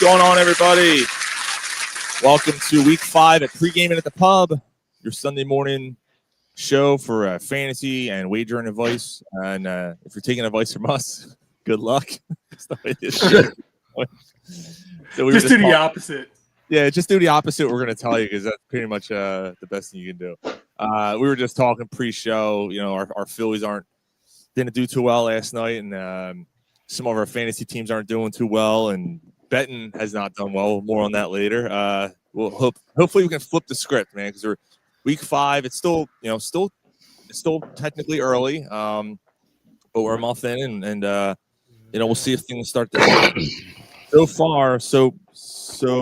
going on, everybody? Welcome to week 5 at Pregaming at the Pub, your Sunday morning show for fantasy and wagering advice. And if you're taking advice from us, good luck. So just do the opposite. Yeah, just do the opposite. We're going to tell you because that's pretty much the best thing you can do. We were just talking pre-show. You know, our Phillies didn't do too well last night, and some of our fantasy teams aren't doing too well, and betting has not done well. More on that later. Hopefully we can flip the script, man, because we're week 5. It's still technically early, but we're a month in, and we'll see if things start to. So far, so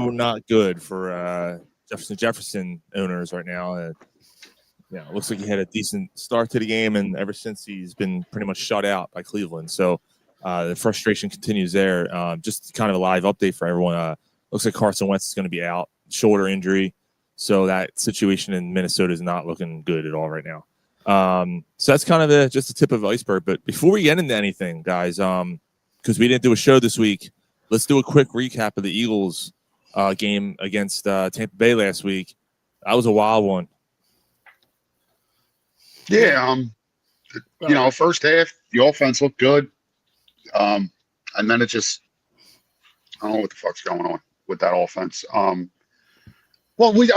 not good for Jefferson owners right now. It looks like he had a decent start to the game, and ever since he's been pretty much shut out by Cleveland. So the frustration continues there. Just kind of a live update for everyone. Looks like Carson Wentz is going to be out, shoulder injury. So that situation in Minnesota is not looking good at all right now. So that's kind of just the tip of the iceberg. But before we get into anything, guys, because we didn't do a show this week, let's do a quick recap of the Eagles game against Tampa Bay last week. That was a wild one. Yeah, first half, the offense looked good. And then it just, I don't know what the fuck's going on with that offense. I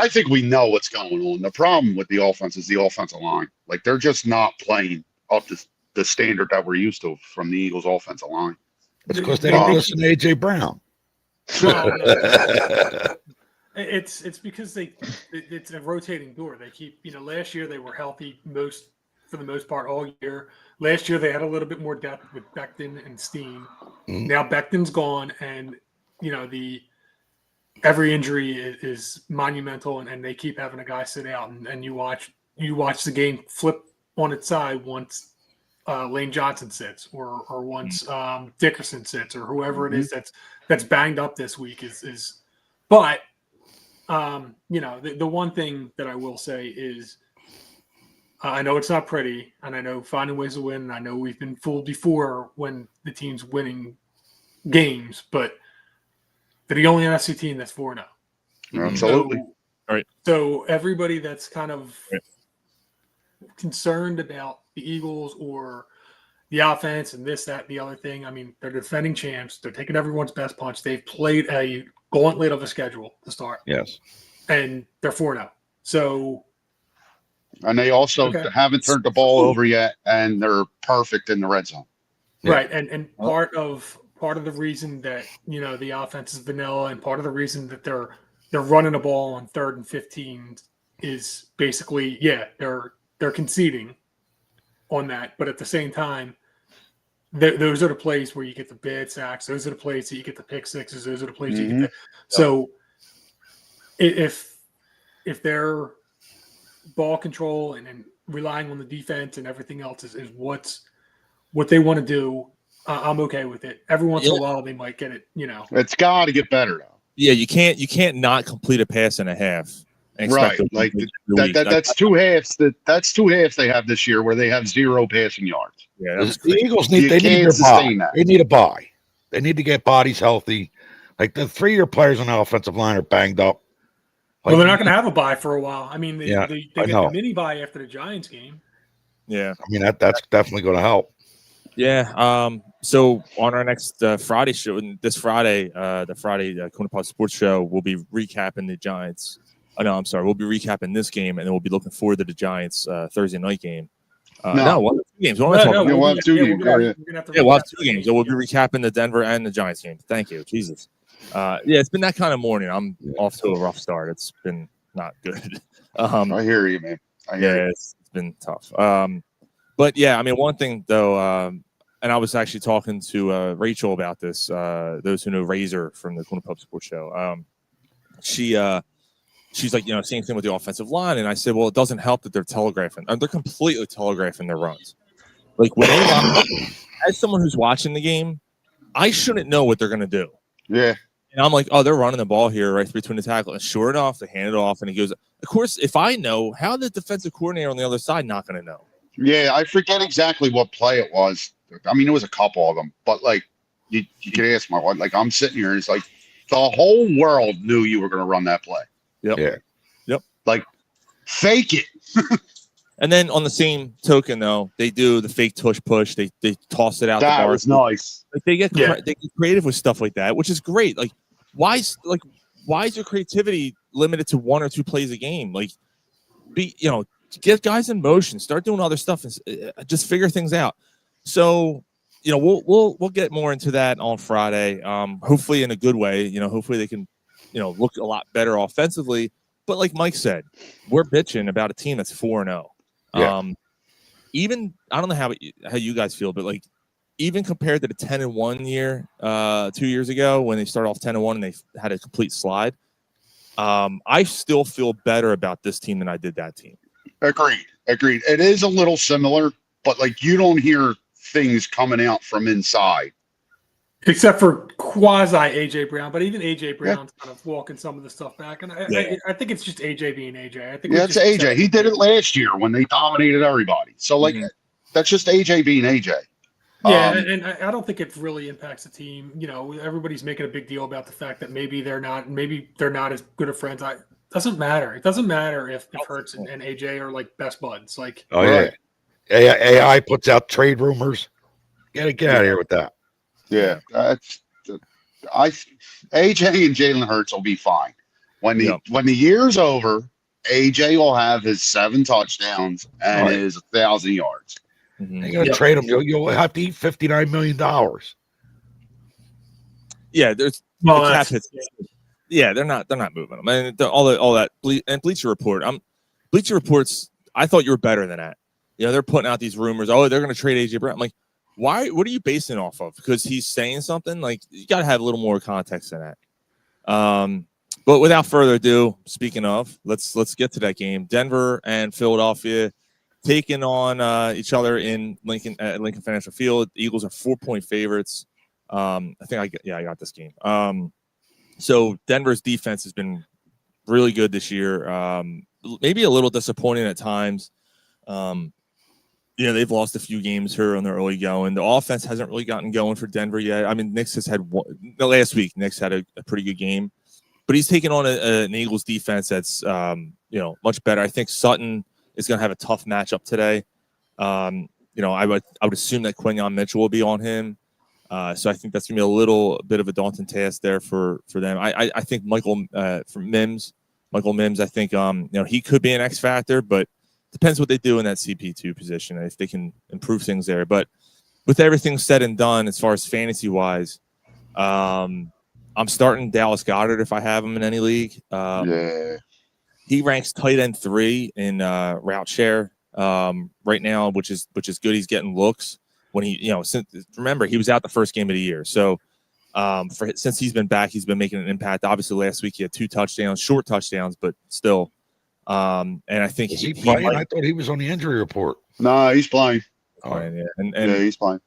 think we know what's going on. The problem with the offense is the offensive line. Like, they're just not playing up to the standard that we're used to from the Eagles offensive line. It's because they don't listen to A.J. Brown. Well, no. It's because it's a rotating door. They keep, last year they were healthy for the most part all year. Last year they had a little bit more depth with Becton and Steen. Now Becton's gone, and every injury is monumental, and they keep having a guy sit out, and you watch the game flip on its side once Lane Johnson sits, or once Dickerson sits, or whoever it is that's banged up this week is. But the one thing that I will say is, I know it's not pretty, and I know finding ways to win, and I know we've been fooled before when the team's winning games, but they're the only NFC team that's 4-0. Absolutely. All right. So everybody that's kind of concerned about the Eagles or the offense and this, that, the other thing, I mean, they're defending champs. They're taking everyone's best punch. They've played a gauntlet of a schedule to start. Yes. And they're 4-0. So. And they also haven't turned the ball over yet, and they're perfect in the red zone. Yeah. Right. And part of the reason that, the offense is vanilla, and part of the reason that they're running the ball on 3rd and 15 is basically, they're conceding on that. But at the same time, those are the plays where you get the bad sacks. Those are the plays that you get the pick sixes. Those are the plays you get. So if they're ball control and relying on the defense and everything else is what they want to do, I'm okay with it. Every once in a while they might get it, It's got to get better though. Yeah, you can't not complete a pass and a half. Right, like that's two halves. That's 2 halves they have this year where they have 0 passing yards. Yeah, the Eagles need their bye. They need a bye. They need to get bodies healthy. Like, the 3-year players on the offensive line are banged up. Like, well, they're not going to have a bye for a while. I mean, they get the mini bye after the Giants game. Yeah, I mean that's definitely going to help. Yeah. So on our next Friday show, this Friday, the Friday Corner Pop Sports Show, we'll be recapping the Giants. Oh, no, I'm sorry. We'll be recapping this game, and then we'll be looking forward to the Giants Thursday night game. No, we'll have 2 games. We'll have 2 games. We'll have 2 games. So we'll be recapping the Denver and the Giants game. Thank you, Jesus. It's been that kind of morning. I'm off to a rough start. It's been not good. I hear you, man. It's been tough. But yeah, I mean, one thing though, and I was actually talking to Rachel about this. Those who know Razor from the Corner Pub Sports Show, she's like, same thing with the offensive line, and I said, well, it doesn't help that they're telegraphing. They're completely telegraphing their runs. Like, when as someone who's watching the game, I shouldn't know what they're going to do. Yeah. And I'm like, oh, they're running the ball here right between the tackle. And sure enough, they hand it off, and he goes. Of course, if I know, how the defensive coordinator on the other side not going to know? Yeah, I forget exactly what play it was. I mean, it was a couple of them, but like you could ask my wife. Like, I'm sitting here, and it's like The whole world knew you were going to run that play. Yep. Yeah. Yep. Like, fake it. And then on the same token, though, they do the fake tush push. They toss it out the That bar. was nice. Like they get creative with stuff like that, which is great. Like, why is your creativity limited to 1 or 2 plays a game? Like, get guys in motion, start doing other stuff, and just figure things out. So, we'll get more into that on Friday. Hopefully in a good way. Hopefully they can, look a lot better offensively. But like Mike said, we're bitching about a team that's 4-0. Yeah. Even I don't know how you guys feel, but like even compared to the 10-1 year 2 years ago when they started off 10-1 and they had a complete slide, I still feel better about this team than I did that team. Agreed. It is a little similar, but like you don't hear things coming out from inside. Except for quasi AJ Brown, but even AJ Brown's kind of walking some of the stuff back, and I think it's just AJ being AJ. I think it's AJ. He did it last year when they dominated everybody. So like that's just AJ being AJ. Yeah, and I don't think it really impacts the team. Everybody's making a big deal about the fact that maybe they're not as good of friends. It doesn't matter. It doesn't matter if Hurts and AJ are like best buds. Like, yeah, AI puts out trade rumors. Get out of here with that. Yeah, AJ and Jalen Hurts will be fine when the year's over. AJ will have his 7 touchdowns and his 1,000 yards. You're gonna trade him. You'll have to eat $59 million. Yeah, there's cap hits. Yeah, they're not moving them. And all that and Bleacher Report. Bleacher Reports. I thought you were better than that. They're putting out these rumors. Oh, they're going to trade AJ Brown. I'm like, why? What are you basing it off of? Because he's saying something. Like, you got to have a little more context than that. But without further ado, speaking of, let's get to that game. Denver and Philadelphia taking on each other in Lincoln Financial Field. The Eagles are 4-point favorites. I think I got this game. So Denver's defense has been really good this year. Maybe a little disappointing at times. They've lost a few games here on their early going. The offense hasn't really gotten going for Denver yet. I mean, Knicks has had last week. Knicks had a pretty good game, but he's taking on an Eagles defense that's much better. I think Sutton is going to have a tough matchup today. I would assume that Quinyon Mitchell will be on him. So I think that's going to be a little bit of a daunting task there for them. I think Michael Mims, I think he could be an X factor, but depends what they do in that CP2 position if they can improve things there. But with everything said and done, as far as fantasy wise, I'm starting Dallas Goedert if I have him in any league. He ranks tight end 3 in route share right now, which is good. He's getting looks when remember he was out the first game of the year. So since he's been back, he's been making an impact. Obviously, last week he had 2 touchdowns, short touchdowns, but still. And I think is he playing? I thought he was on the injury report. No, he's playing. He's playing.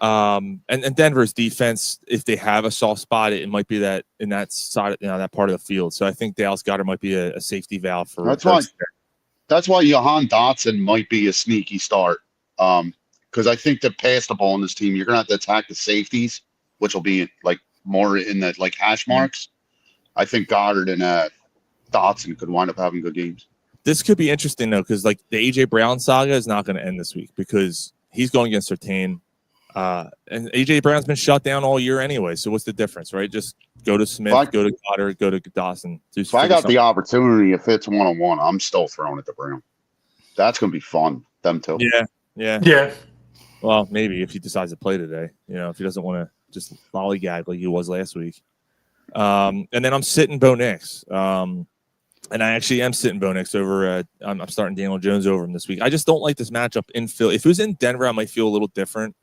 And Denver's defense, if they have a soft spot, it might be that in that side, that part of the field. So I think Dallas Goedert might be a safety valve for. That's why Jahan Dotson might be a sneaky start. Because I think to pass the ball on this team, you're gonna have to attack the safeties, which will be like more in the like hash marks. I think Goddard and Dotson could wind up having good games. This could be interesting though, because like the AJ Brown saga is not going to end this week because he's going against Surtain. And AJ Brown's been shut down all year anyway. So what's the difference, right? Just go to Smith, go to Goddard, go to Dawson. If I got the opportunity, if it's 1-on-1, I'm still throwing it to Brown. That's going to be fun. Them too. Yeah. Well, maybe if he decides to play today, if he doesn't want to just lollygag like he was last week. And then I'm sitting Bo Nix. And I actually am sitting Bo Nix over. I'm starting Daniel Jones over him this week. I just don't like this matchup in Philly. If it was in Denver, I might feel a little different.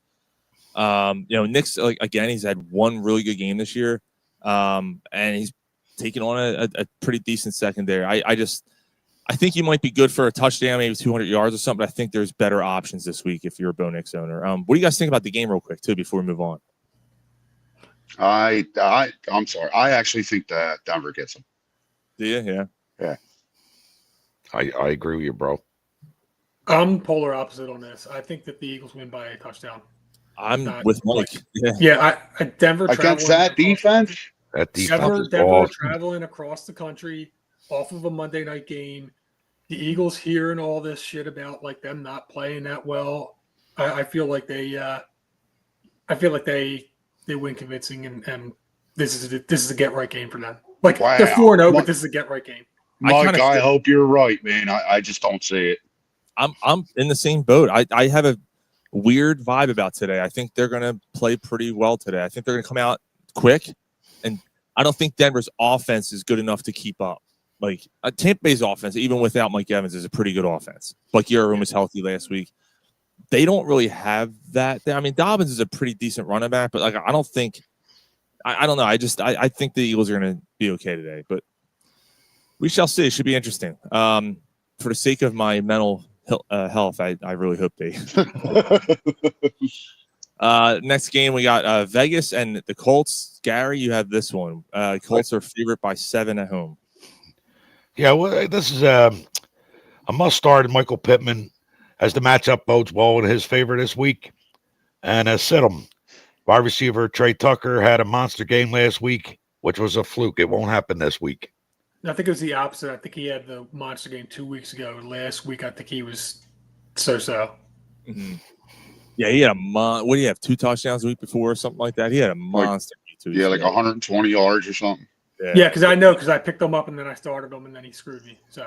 Nick's again, he's had one really good game this year, and he's taking on a pretty decent secondary. I think he might be good for a touchdown, maybe 200 yards or something. But I think there's better options this week if you're a Bo Nix owner. What do you guys think about the game, real quick, too, before we move on? I'm sorry. I actually think that Denver gets him. Do you? Yeah. I agree with you, bro. I'm polar opposite on this. I think that the Eagles win by a touchdown. I'm with Mike. Yeah, Denver against that defense. That defense Denver, is Denver awesome. traveling across the country off of a Monday night game. The Eagles hearing all this shit about like them not playing that well. I feel like they win convincing, and this is a get right game for them. Like they're 4-0, but this is a get right game. Mike, I hope you're right, man. I just don't see it. I'm in the same boat. I have a weird vibe about today. I think they're going to play pretty well today. I think they're going to come out quick, and I don't think Denver's offense is good enough to keep up. Like Tampa Bay's offense, even without Mike Evans, is a pretty good offense. Like Yearoom was healthy last week. They don't really have that. I mean, Dobbins is a pretty decent running back, but like I don't think. I don't know. I think the Eagles are going to be okay today, but we shall see. It should be interesting. For the sake of my mental health, I really hope they. Next game, we got Vegas and the Colts. Gary, you have this one. Colts are favorite by 7 at home. Yeah, well, this is a must start in Michael Pittman as the matchup bodes well in his favor this week. And sit him. Wide receiver Trey Tucker had a monster game last week, which was a fluke. It won't happen this week. I think it was the opposite. I think he had the monster game 2 weeks ago. Last week, I think he was so. Mm-hmm. Yeah, he had what do you have? 2 touchdowns the week before or something like that? He had a monster game 2 Yeah, like 120 yards or something. Yeah, because I picked him up and then I started him and then he screwed me. So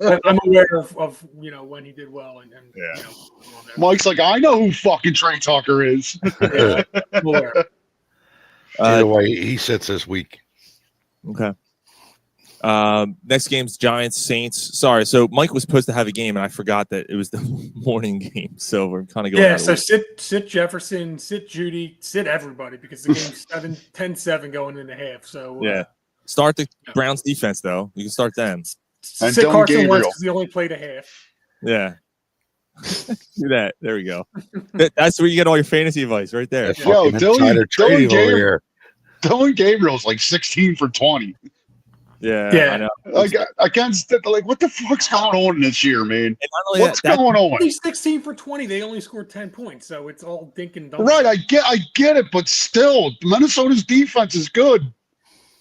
I'm aware of when he did well and yeah. Mike's like, I know who fucking Trey Tucker is. Yeah, I'm aware. Either way, he sits this week. Okay. Next game's Giants Saints. Sorry, so Mike was supposed to have a game, and I forgot that it was the morning game. So we're kind of going. Yeah, so sit Jefferson, sit Judy, sit everybody because the game's 10-7 going into half. So yeah, start the Browns defense though. You can start them. And sit Carson Gabriel. Wentz because he only played a half. Yeah. Do that. There we go. That's where you get all your fantasy advice right there. Yo, Dylan Gabriel's like 16 for 20. Yeah. I know. Like against like what the fuck's going on this year, man? What's going on? He's 16 for 20. They only scored 10 points, so it's all dink and dunk. Right, I get it, but still, Minnesota's defense is good.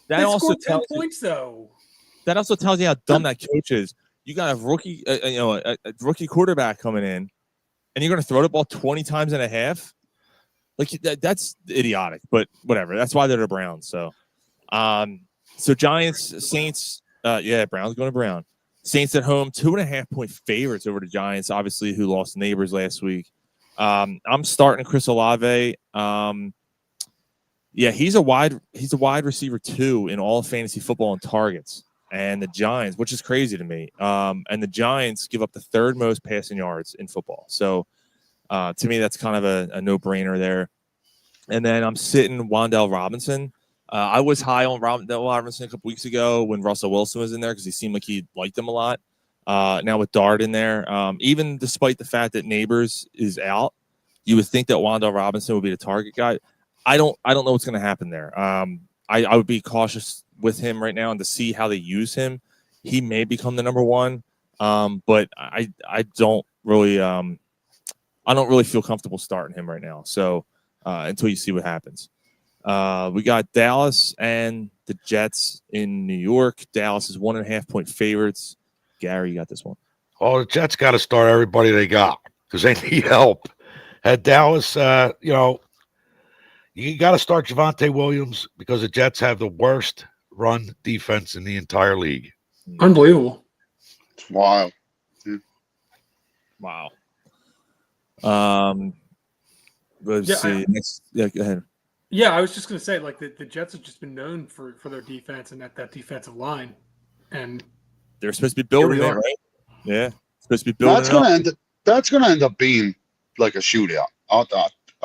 That also tells 10 points though. That also tells you how dumb that coach is. You got a rookie, a rookie quarterback coming in, and you're going to throw the ball 20 times and a half. Like that's idiotic, but whatever. That's why they're the Browns. So, so Giants, Saints, Browns going to Brown. Saints at home, 2.5-point favorites over the Giants, obviously, who lost neighbors last week. I'm starting Chris Olave. He's a wide receiver too in all of fantasy football and targets. And the Giants, which is crazy to me. And the Giants give up the 3rd most passing yards in football. So to me, that's kind of a no-brainer there. And then I'm sitting Wan'Dale Robinson. I was high on Wan'Dale Robinson a couple weeks ago when Russell Wilson was in there because he seemed like he liked him a lot. Now with Dart in there, even despite the fact that Neighbors is out, you would think that Wan'Dale Robinson would be the target guy. I don't know what's going to happen there. I would be cautious with him right now and to see how they use him. He may become the number 1, but I don't really feel comfortable starting him right now. So until you see what happens. We got Dallas and the Jets in New York. Dallas is 1.5-point favorites. Gary, you got this one. Oh, the Jets got to start everybody they got because they need help. At Dallas, you got to start Javonte Williams because the Jets have the worst run defense in the entire league. Unbelievable. It's wild. Wow. Let's see. Go ahead. Yeah, I was just going to say, like, the Jets have just been known for their defense and that defensive line. And they're supposed to be building it, right? Yeah. Supposed to be building That's going to end up being like a shootout. I'll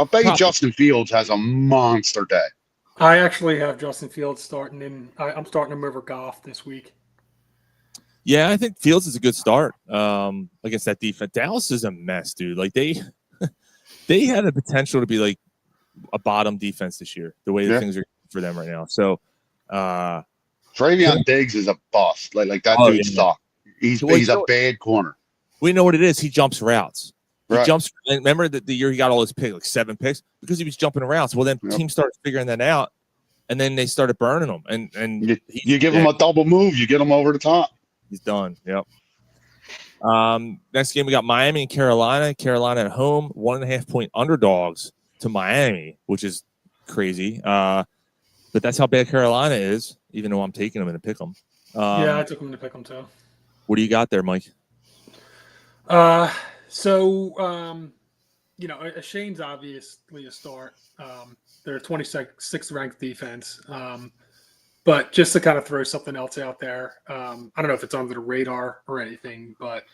bet you Justin Fields has a monster day. I actually have Justin Fields starting I'm starting him over Goff this week. Yeah, I think Fields is a good start against that defense. Dallas is a mess, dude. Like they had the potential to be like a bottom defense this year, the way that things are for them right now. So Travion Diggs is a bust. Like that dude's stuck. He's a bad corner. We know what it is. He jumps routes. Right. jumps. And remember that the year he got all his picks, like 7 picks, because he was jumping around. So then teams started figuring that out, and then they started burning him. And you give him a double move, you get him over the top. He's done. Yep. Next game, we got Miami and Carolina. Carolina at home, 1.5 point underdogs to Miami, which is crazy. But that's how bad Carolina is, even though I'm taking them in to pick them. Yeah, I took them to pick them too. What do you got there, Mike? Shane's obviously a start. They're a 26th ranked defense. But just to kind of throw something else out there, I don't know if it's under the radar or anything, but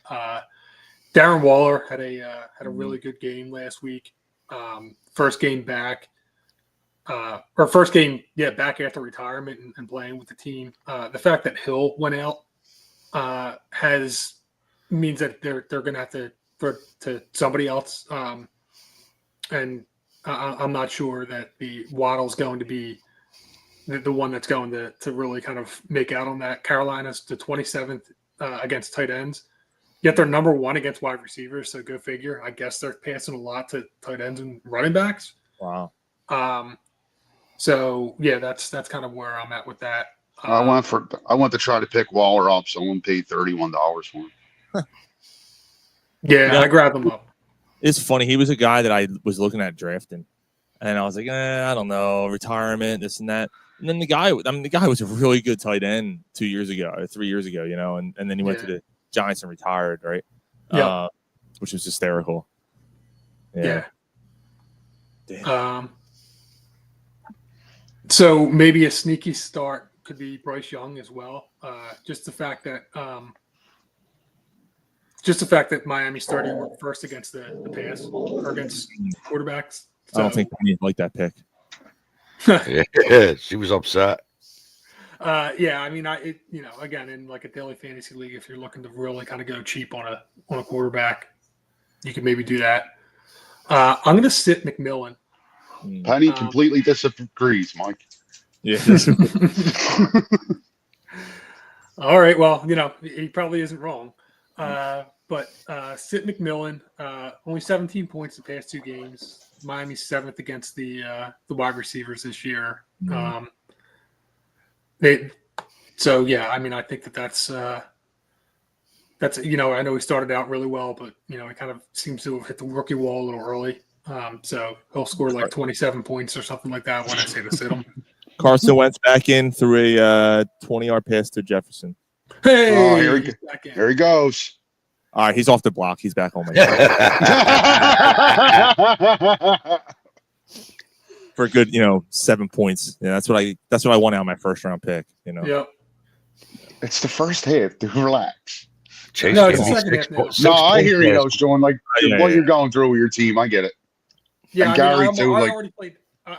Darren Waller had a really good game last week. First game back, back after retirement and playing with the team. The fact that Hill went out means that they're going to have to throw to somebody else, and I'm not sure that the Waddle's going to be the one that's going to really kind of make out on that. Carolina's the 27th against tight ends, yet they're number 1 against wide receivers. So go figure. I guess they're passing a lot to tight ends and running backs. Wow. So yeah, that's kind of where I'm at with that. I went to try to pick Waller up. Someone paid $31 for him. Yeah, I grabbed him up. It's funny. He was a guy that I was looking at drafting, and I was like, I don't know, retirement, this and that. And then the guy was a really good tight end 2 years ago, or 3 years ago, and then he went to the Giants and retired, right? Yeah. Which was hysterical. Yeah. So maybe a sneaky start could be Bryce Young as well. Just the fact that Miami started first against the pass or against quarterbacks. So, I don't think he like that pick. Yeah, she was upset. Yeah, I mean, again, in like a daily fantasy league, if you're looking to really kind of go cheap on a quarterback, you could maybe do that. I'm going to sit McMillan. Penny completely disagrees, Mike. Yeah. All right. Well, he probably isn't wrong. But sit McMillan, only 17 points the past 2 games. Miami's 7th against the wide receivers this year. I think that's I know he started out really well, but he kind of seems to have hit the rookie wall a little early. So he'll score like 27 points or something like that when I say to sit him. Carson Wentz back in through a 20-yard pass to Jefferson. Hey, here he goes. All right, he's off the block. He's back home for a good, 7 points. Yeah, that's what I want out of my first round pick. Yep. It's the first half. Dude, relax. Chase it's the second half now. No, I hear you, though, Sean. Like what you're going through with your team, I get it. Yeah, and Gary too. I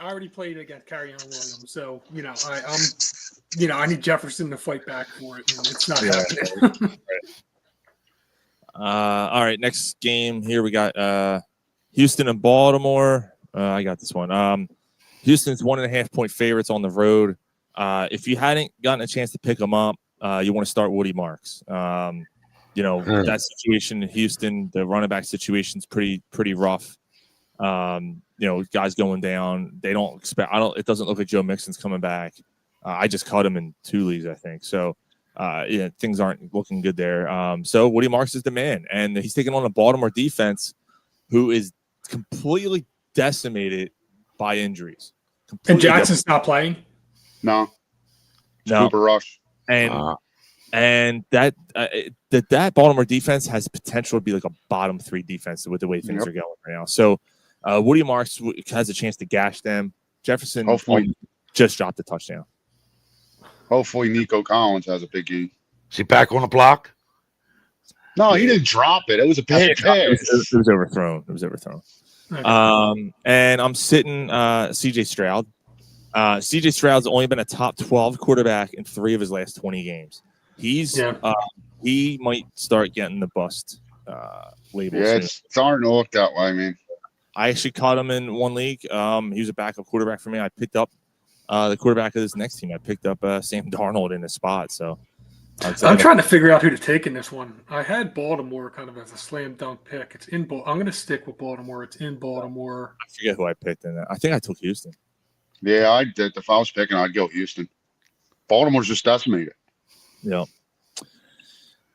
already played against Carryon Williams, so I need Jefferson to fight back for it, and it's not happening. All right, next game here we got Houston and Baltimore. I got this one. Houston's 1.5 point favorites on the road. If you hadn't gotten a chance to pick them up, you want to start Woody Marks. That situation in Houston, the running back situation is pretty rough. Guys going down. They don't expect. It doesn't look like Joe Mixon's coming back. I just cut him in 2 leagues, I think. So. Things aren't looking good there. So Woody Marks is the man, and he's taking on a Baltimore defense who is completely decimated by injuries. And Jackson's not playing? No. Cooper Rush. And that Baltimore defense has potential to be like a bottom 3 defense with the way things are going right now. So Woody Marks has a chance to gash them. Jefferson just dropped a touchdown. Hopefully Nico Collins has a big game. Is he back on the block? No, he didn't drop it. It was a bad pass. It was overthrown. Okay. And I'm sitting CJ Stroud. CJ Stroud's only been a top 12 quarterback in 3 of his last 20 games. He might start getting the bust label. Yeah, it's starting to look that way, man. I actually caught him in 1 league. He was a backup quarterback for me. I picked up the quarterback of this next team. I picked up Sam Darnold in the spot. So I'm trying to figure out who to take in this one. I had Baltimore kind of as a slam dunk pick. It's in. I'm going to stick with Baltimore. It's in Baltimore. I forget who I picked in that. I think I took Houston. Yeah, I did. If I was picking, I'd go Houston. Baltimore's just decimated. Yeah.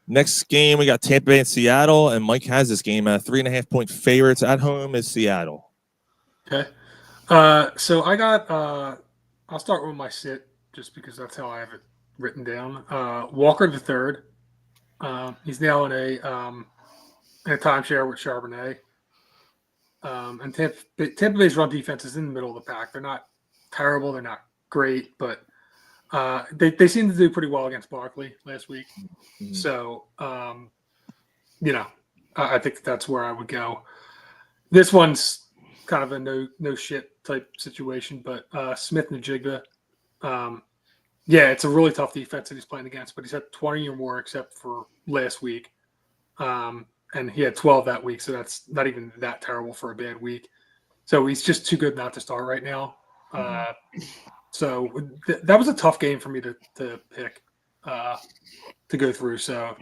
Next game, we got Tampa Bay and Seattle, and Mike has this game at 3.5-point favorites at home is Seattle. Okay. So I got. I'll start with my sit just because that's how I have it written down. Walker the third. He's now in a timeshare with Charbonnet. And Tampa Bay's run defense is in the middle of the pack. They're not terrible. They're not great, but they seem to do pretty well against Barkley last week. Mm-hmm. So, I think that's where I would go. This one's kind of a no shit type situation, but Smith and Jigba, it's a really tough defense that he's playing against, but he's had 20 or more except for last week. And he had 12 that week, so that's not even that terrible for a bad week. So he's just too good not to start right now. So that was a tough game for me to pick to go through. So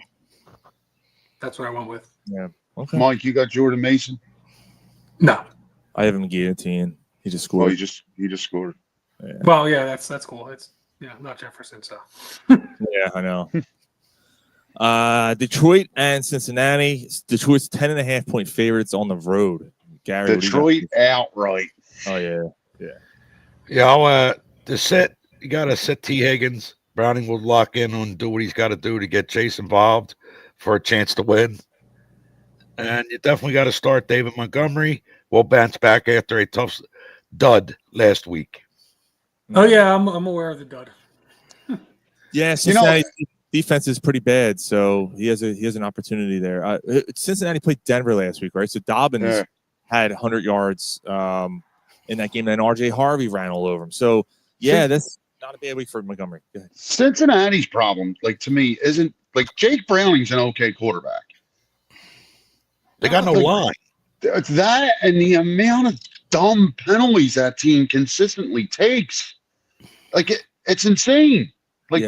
that's what I went with. Yeah. Okay. Mike, you got Jordan Mason? No. I have him guillotine. He just scored. Oh, he just scored. Yeah. Well, yeah, that's cool. It's not Jefferson, so. Yeah, I know. Detroit and Cincinnati. Detroit's 10.5-point favorites on the road. Gary, Detroit outright. Oh yeah. Yeah, to sit, you got to sit T. Higgins. Browning will lock in and do what he's got to do to get Chase involved for a chance to win. And you definitely got to start David Montgomery. We'll bounce back after a tough dud last week. Oh yeah, I'm aware of the dud. Yeah, Cincinnati defense is pretty bad, so he has an opportunity there. Cincinnati played Denver last week, right? So Dobbins had 100 yards in that game, and then R.J. Harvey ran all over him. So that's not a bad week for Montgomery. Cincinnati's problem, to me, isn't Jake Browning's an okay quarterback. They got no line. It's that and the amount of dumb penalties that team consistently takes. It's insane.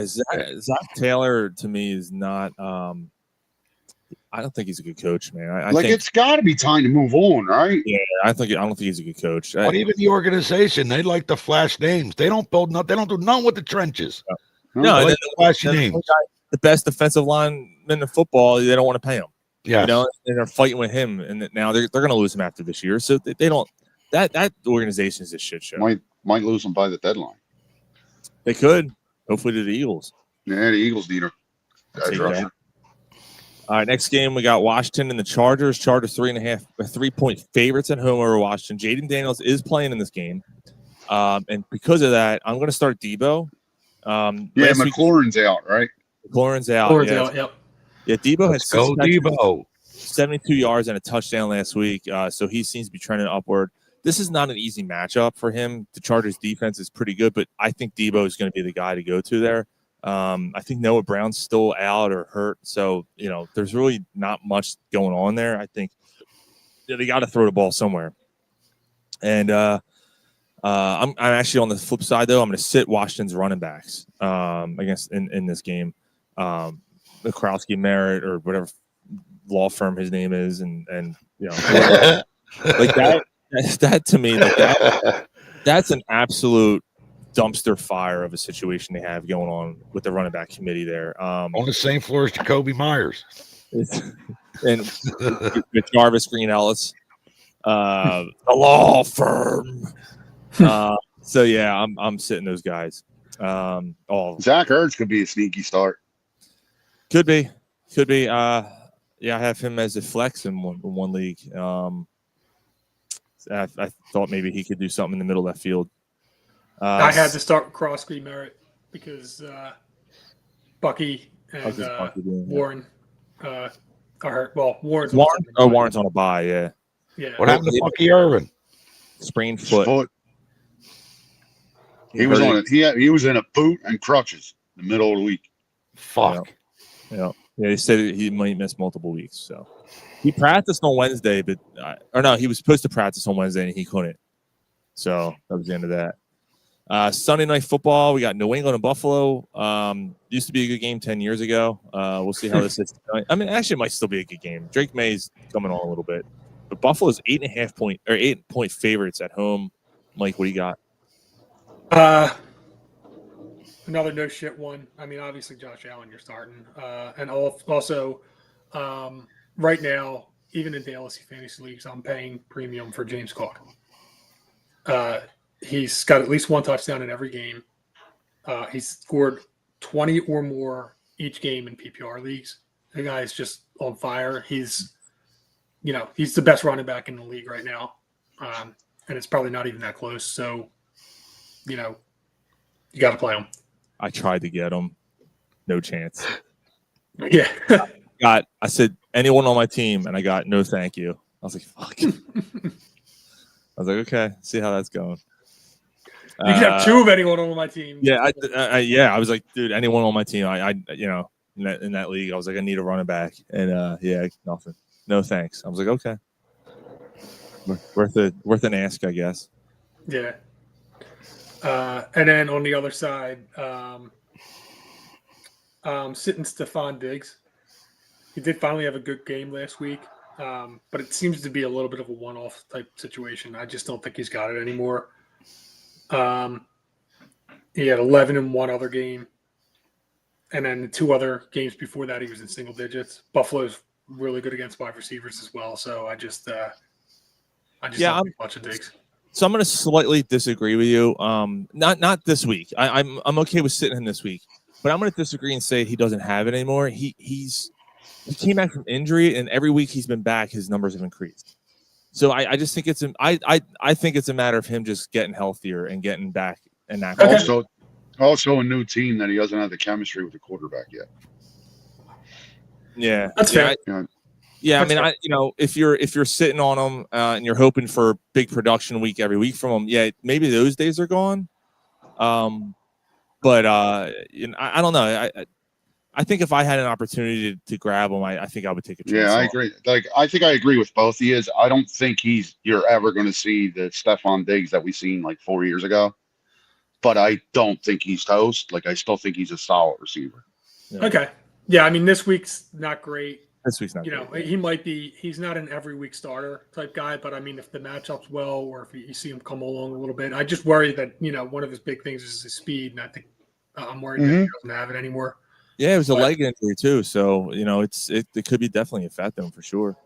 Zach Taylor to me is not. I don't think he's a good coach, man. I think it's got to be time to move on, right? Yeah, I don't think he's a good coach. But even the organization, they like to flash names. They don't build nothing. They don't do nothing with the trenches. No, they like to flash names. The best defensive lineman in football, they don't want to pay him. Yeah, and they're fighting with him, and now they're going to lose him after this year. So they don't. That organization is a shit show. Might lose them by the deadline. They could. Hopefully to the Eagles. Yeah, the Eagles need her. All right, next game we got Washington and the Chargers. Chargers 3.5 favorites at home over Washington. Jaden Daniels is playing in this game, and because of that, I'm going to start Debo. McLaurin's out, right? McLaurin's out. Yep. Yeah, Debo has 72 yards and a touchdown last week, so he seems to be trending upward. This is not an easy matchup for him. The Chargers defense is pretty good, but I think Debo is going to be the guy to go to there. I think Noah Brown's still out or hurt, so there's really not much going on there. I think they got to throw the ball somewhere. And I'm actually on the flip side though. I'm going to sit Washington's running backs against in this game. Krowski Merritt or whatever law firm his name is, and like that to me, that's an absolute dumpster fire of a situation they have going on with the running back committee there. On the same floor as Jacoby Myers. And with Jarvis Green Ellis, the law firm. So yeah, I'm sitting those guys. Zach Ertz could be a sneaky start. Could be. I have him as a flex in one league. I thought maybe he could do something in the middle of that field. I had to start with Krowski Merritt because Bucky and Warren are hurt. Well, Warren's on a bye. Yeah. What happened to Bucky Irvin? Sprained foot. He was on it. He was in a boot and crutches in the middle of the week. Fuck. Yeah. He said he might miss multiple weeks. So he practiced on Wednesday, he was supposed to practice on Wednesday and he couldn't. So that was the end of that. Sunday night football, we got New England and Buffalo. Used to be a good game 10 years ago. We'll see how this is tonight. I mean, actually, it might still be a good game. Drake May's coming on a little bit, but Buffalo's 8-point favorites at home. Mike, what do you got? Another no shit one. I mean, obviously Josh Allen, you're starting, and also right now, even in the LSU fantasy leagues, I'm paying premium for James Cook. He's got at least one touchdown in every game. He's scored 20 or more each game in PPR leagues. The guy is just on fire. He's the best running back in the league right now, and it's probably not even that close. So, you got to play him. I tried to get him. No chance. Yeah. I said, anyone on my team, and I got no thank you. I was like, fuck. I was like, okay, see how that's going. You can have two of anyone on my team. Yeah, I was like, dude, anyone on my team. I in that league, I was like, I need a running back, and nothing, no thanks. I was like, okay, worth an ask, I guess. Yeah. And then on the other side, sitting Stephon Diggs. He did finally have a good game last week, but it seems to be a little bit of a one-off type situation. I just don't think he's got it anymore. He had 11 in one other game, and then the two other games before that, he was in single digits. Buffalo's really good against wide receivers as well, so I just don't think much of Diggs. So I'm going to slightly disagree with you. Not this week. I'm okay with sitting him this week, but I'm going to disagree and say he doesn't have it anymore. He came back from injury, and every week he's been back, his numbers have increased. So I just think I think it's a matter of him just getting healthier and getting back in that. Okay. Also a new team that he doesn't have the chemistry with the quarterback yet. Yeah, that's fair. Yeah, I mean, if you're sitting on them and you're hoping for big production week every week from them, yeah, maybe those days are gone. But I don't know. I think if I had an opportunity to grab him, I think I would take a chance. Yeah, I agree. I think I agree with both of you. I don't think you're ever going to see the Stephon Diggs that we seen like 4 years ago. But I don't think he's toast. I still think he's a solid receiver. Yeah. Okay. Yeah, I mean, this week's not great. This week's not great. He might be – he's not an every week starter type guy, but, I mean, if the matchup's well or if you see him come along a little bit, I just worry that, one of his big things is his speed, and I think I'm worried that he doesn't have it anymore. Yeah, it was a leg injury too, so it could be definitely affect him for sure.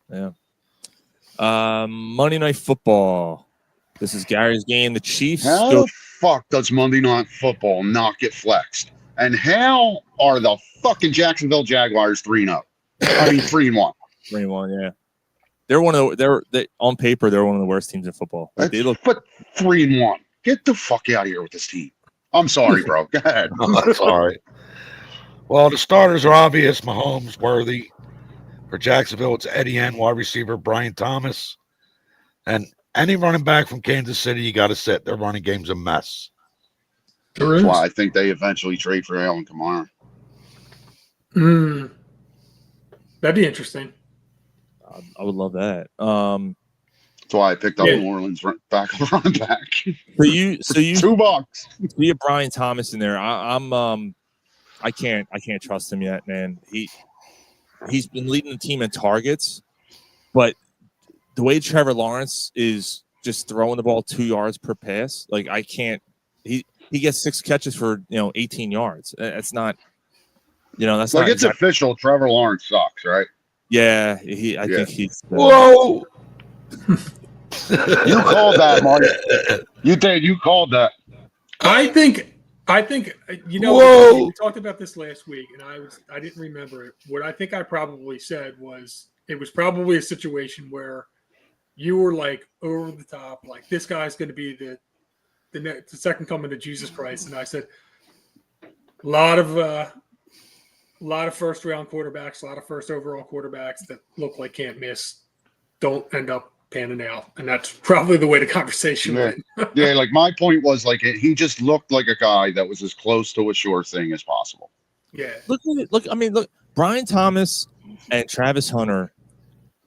Yeah. Monday Night Football. This is Gary's game. The Chiefs. How the fuck does Monday Night Football not get flexed? And how are the fucking Jacksonville Jaguars 3-0? I mean 3-1. 3-1, yeah. They're one of on paper they're one of the worst teams in football. But 3-1. Get the fuck out of here with this team. I'm sorry, bro. Go ahead. No, that's all right. Well, the starters are obvious. Mahomes, Worthy. For Jacksonville, it's Etienne, wide receiver, Brian Thomas. And any running back from Kansas City, you got to sit. Their running game's a mess. That's why I think they eventually trade for Alvin Kamara. That'd be interesting. I would love that. That's why I picked up New Orleans backup running back. So you $2. You have Brian Thomas in there. I can't trust him yet, man. He's been leading the team in targets, but the way Trevor Lawrence is just throwing the ball 2 yards per pass, I can't. He gets 6 catches for 18 yards. That's not. That's not. It's official. Trevor Lawrence sucks, right? Yeah, I think he's. Whoa. You called that, Mark. You did. You called that. I think Whoa. we talked about this last week, and I didn't remember it. What I think I probably said was it was probably a situation where you were over the top, this guy's going to be the second coming to Jesus Christ, and I said a lot of first round quarterbacks, a lot of first overall quarterbacks that look like can't miss don't end up panning out, and that's probably the way the conversation went. Yeah, my point was he just looked like a guy that was as close to a sure thing as possible. Yeah. Look, Brian Thomas and Travis Hunter,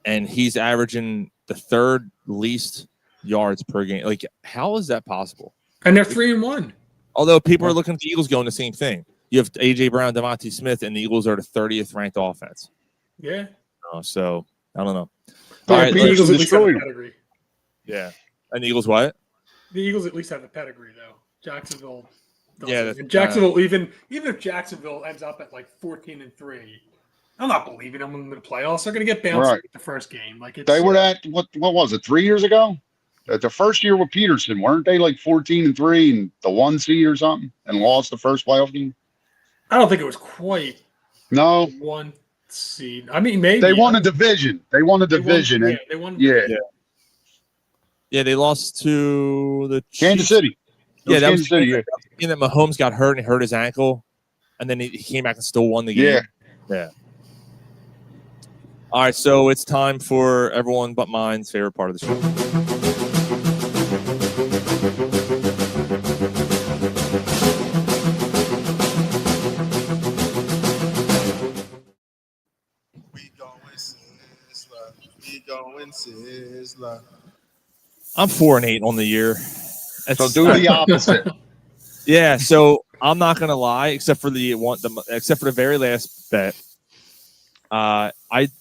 and he's averaging the third least yards per game. Like, how is that possible? And they're 3-1. Although people are looking at the Eagles going the same thing. You have A.J. Brown, Devontae Smith, and the Eagles are the 30th ranked offense. Yeah. So I don't know. But All right, the Eagles at least have destroyed a 'em. pedigree. Yeah. And the Eagles what? The Eagles at least have a pedigree, though. Jacksonville doesn't. Yeah, And Jacksonville, even if Jacksonville ends up at like 14-3, I'm not believing them in the playoffs. They're going to get bounced Right. the first game. Like it's, They were at what was it, 3 years ago? At the first year with Peterson, weren't they like 14-3 and the 1 seed or something and lost the first playoff game? I don't think it was quite No, 1 seed. I mean, maybe they won a division. They won a division. Yeah, they won. Yeah, Yeah, they lost to the Kansas Chiefs. City. Yeah, that was Kansas City. Yeah. the game that Mahomes got hurt and he hurt his ankle, and then he came back and still won the game. Yeah. All right, so it's time for everyone but mine's favorite part of the show. We going Sizzler. We going Sizzler. I'm 4-8 on the year. So That's- do the opposite. Yeah, so I'm not gonna lie, except for the very last bet. I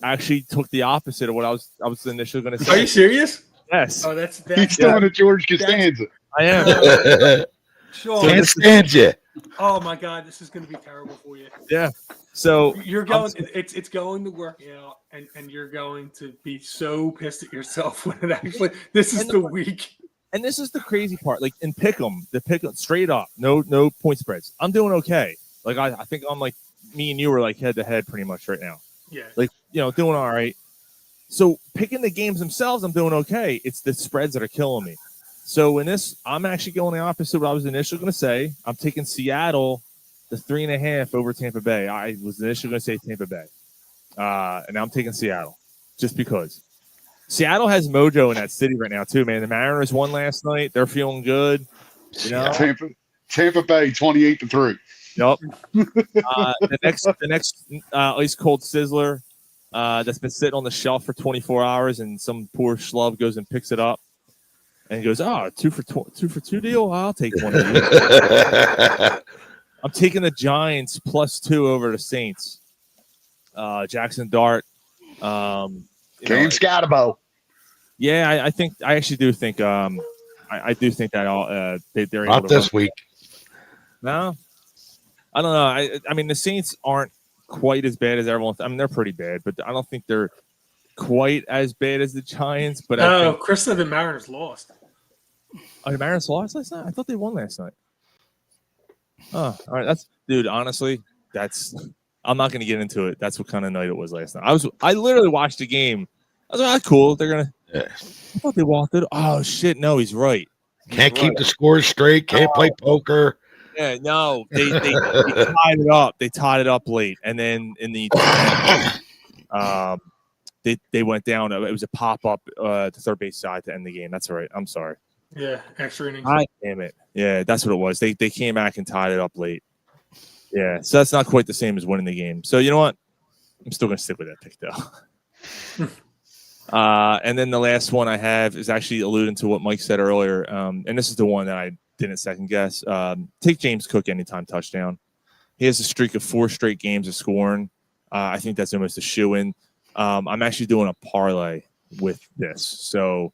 actually took the opposite of what I was initially gonna Are say. you serious? Yes, Oh, that's He's doing a George Costanza. I am. Sean. Can't stand you. Oh my God, this is going to be terrible for you. Yeah. So You're going. It's going to work out, and you're going to be so pissed at yourself when it actually. This is the week. and this is the crazy part. Like in Pick'em, straight up, no point spreads. I'm doing okay. Like I think I'm like me and you are like head to head pretty much right now. Yeah. Like doing all right. So picking the games themselves, I'm doing okay. It's the spreads that are killing me. So in this, I'm actually going the opposite of what I was initially going to say. I'm taking Seattle, the 3.5 over Tampa Bay. I was initially going to say Tampa Bay, and now I'm taking Seattle just because. Seattle has mojo in that city right now too, man. The Mariners won last night. They're feeling good. Tampa Bay 28-3. Yep. The next ice cold sizzler that's been sitting on the shelf for 24 hours, and some poor schlub goes and picks it up and goes, "Oh, 2 for 2 deal. I'll take one of these." I'm taking the Giants +2 over the Saints. Jackson Dart. Game Scatabo. Yeah, I actually do think I do think that they're able Not to this run. week. No, I don't know. I mean, the Saints aren't quite as bad as everyone. I mean, they're pretty bad, but I don't think they're quite as bad as the Giants. But I think Chris said the Mariners lost. the Mariners lost last night. I thought they won last night. Oh, all right. Dude. Honestly, I'm not going to get into it. That's what kind of night it was last night. I literally watched the game. I was like, cool. They're gonna. Yeah. I thought they walked it. Oh shit! No, he's right. Can't keep the scores straight. Can't play poker. Yeah, no, they tied it up. They tied it up late, and then in the they went down. It was a pop up to third base side to end the game. That's all right. I'm sorry. Yeah, extra innings. God damn it. Yeah, that's what it was. They came back and tied it up late. Yeah, so that's not quite the same as winning the game. So you know what? I'm still gonna stick with that pick though. And then the last one I have is actually alluding to what Mike said earlier. And this is the one that I didn't second guess. Take James Cook anytime touchdown. He has a streak of 4 straight games of scoring. I think that's almost a shoe-in. I'm actually doing a parlay with this. So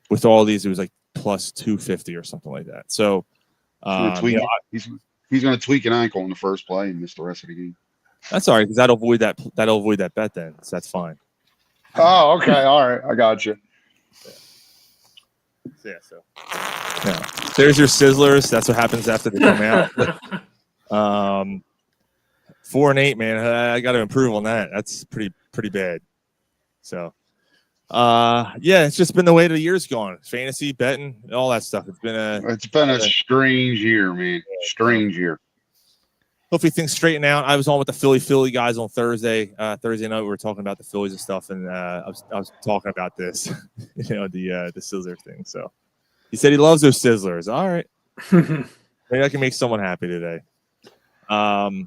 with all these, it was like plus 250 or something like that. So He's going to tweak an ankle in the first play and miss the rest of the game. that's all right because that'll avoid that bet then. So that's fine. Oh, okay. All right. I got you. Yeah. There's your sizzlers. That's what happens after they come out. 4-8, man. I got to improve on that. That's pretty bad. So, it's just been the way the year's gone. Fantasy, betting, all that stuff. It's been a strange year, man. Strange year. Hopefully things straighten out. I was on with the Philly guys on Thursday. Thursday night we were talking about the Phillies and stuff, and I was talking about this, the Sizzler thing. So he said he loves those Sizzlers. All right, maybe I can make someone happy today. Well,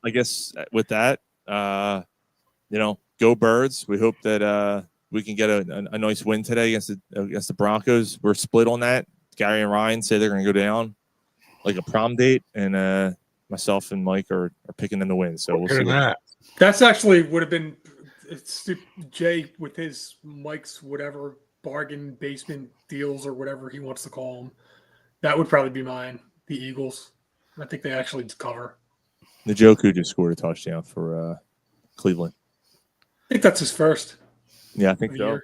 I guess with that, go Birds. We hope that we can get a nice win today against the Broncos. We're split on that. Gary and Ryan say they're going to go down like a prom date, and myself and Mike are picking them to win. So we'll see. That's actually would have been Jay with his Mike's whatever bargain basement deals or whatever he wants to call them. That would probably be mine. The Eagles. I think they actually cover. Njoku just scored a touchdown for Cleveland. I think that's his first. Yeah, I think so.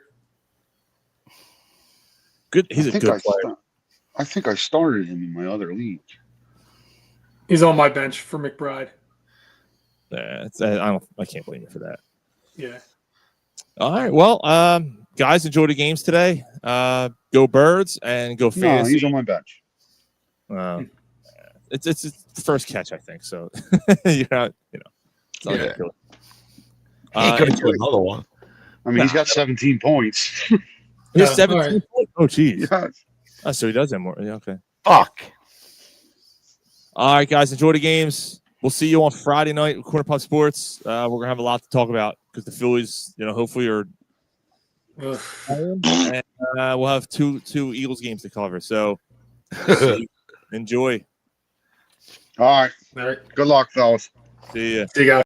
Good. He's a good player. I think I started him in my other league. He's on my bench for McBride. I can't blame you for that. Yeah. All right. Well, guys, enjoy the games today. Go Birds and go Fantasy. No, he's on my bench. It's the first catch, I think. So you're not, it's not gonna kill it. He could have killed another one. I mean, he's got 17 points. He has 17 points. Oh, geez. Yes. Oh, so he does have more. Yeah, okay. Fuck. All right, guys, enjoy the games. We'll see you on Friday night with Corner Pub Sports. We're gonna have a lot to talk about because the Phillies, hopefully are. And, we'll have two Eagles games to cover. So enjoy. All right. Good luck, fellas. See ya. See you guys.